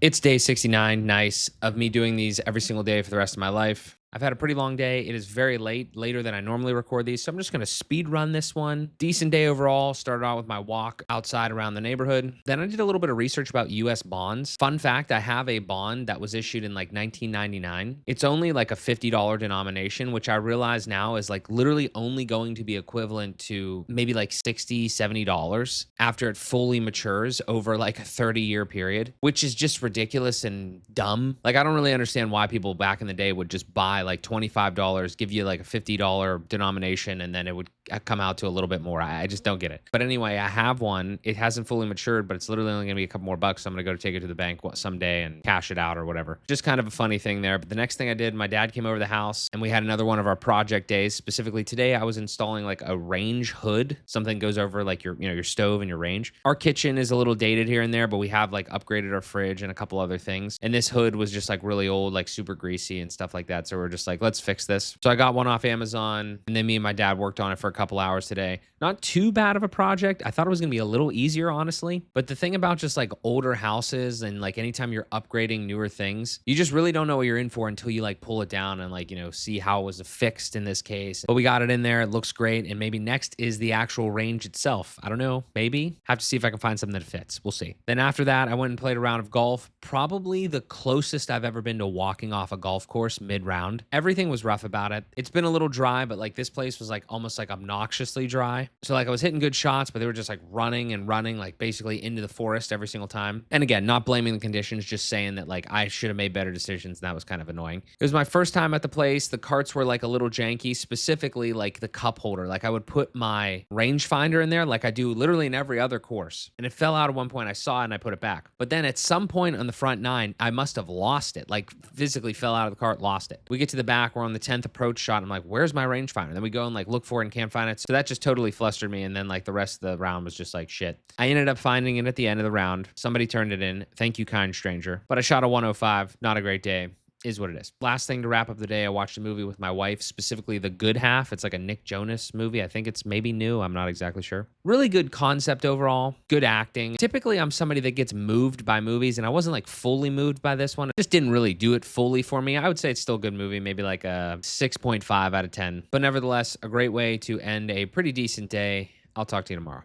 It's day 69, nice, of me doing these every single day for the rest of my life. I've had a pretty long day. It is very late, later than I normally record these. So I'm just going to speed run this one. Decent day overall. Started out with my walk outside around the neighborhood. Then I did a little bit of research about US bonds. Fun fact, I have a bond that was issued in like 1999. It's only like a $50 denomination, which I realize now is like literally only going to be equivalent to maybe like $60, $70 after it fully matures over like a 30-year period, which is just ridiculous and dumb. Like, I don't really understand why people back in the day would just buy like $25, give you like a $50 denomination, and then it would come out to a little bit more. I just don't get it. But anyway, I have one. It hasn't fully matured, but it's literally only going to be a couple more bucks. So I'm going to go take it to the bank someday and cash it out or whatever. Just kind of a funny thing there. But the next thing I did, my dad came over to the house and we had another one of our project days. Specifically today, I was installing like a range hood. Something goes over like your stove and your range. Our kitchen is a little dated here and there, but we have like upgraded our fridge and a couple other things. And this hood was just like really old, like super greasy and stuff like that. So we're just like, let's fix this. So I got one off Amazon, and then me and my dad worked on it for a couple hours today. Not too bad of a project. I thought it was gonna be a little easier, honestly. But the thing about just like older houses and like anytime you're upgrading newer things, you just really don't know what you're in for until you like pull it down and like, see how it was fixed in this case. But we got it in there. It looks great. And maybe next is the actual range itself. I don't know. Maybe. Have to see if I can find something that fits. We'll see. Then after that, I went and played a round of golf. Probably the closest I've ever been to walking off a golf course mid-round. Everything was rough about it. It's been a little dry, but like this place was like almost like obnoxiously dry. So like I was hitting good shots, but they were just like running and running like basically into the forest every single time. And again, not blaming the conditions, just saying that like I should have made better decisions, and that was kind of annoying. It was my first time at the place. The carts were like a little janky, specifically like the cup holder. Like I would put my rangefinder in there like I do literally in every other course. And it fell out at one point. I saw it and I put it back. But then at some point on the front nine, I must have lost it, like physically fell out of the cart, lost it. We get to the back, we're on the 10th approach shot. I'm like, where's my rangefinder? Then we go and like look for it and can't find it. So that just totally flustered me. And then like the rest of the round was just like shit. I ended up finding it at the end of the round. Somebody turned it in. Thank you, kind stranger. But I shot a 105. Not a great day. Is what it is. Last thing to wrap up the day, I watched a movie with my wife, specifically The Good Half. It's like a Nick Jonas movie. I think it's maybe new. I'm not exactly sure. Really good concept overall. Good acting. Typically, I'm somebody that gets moved by movies, and I wasn't like fully moved by this one. It just didn't really do it fully for me. I would say it's still a good movie, maybe like a 6.5 out of 10. But nevertheless, a great way to end a pretty decent day. I'll talk to you tomorrow.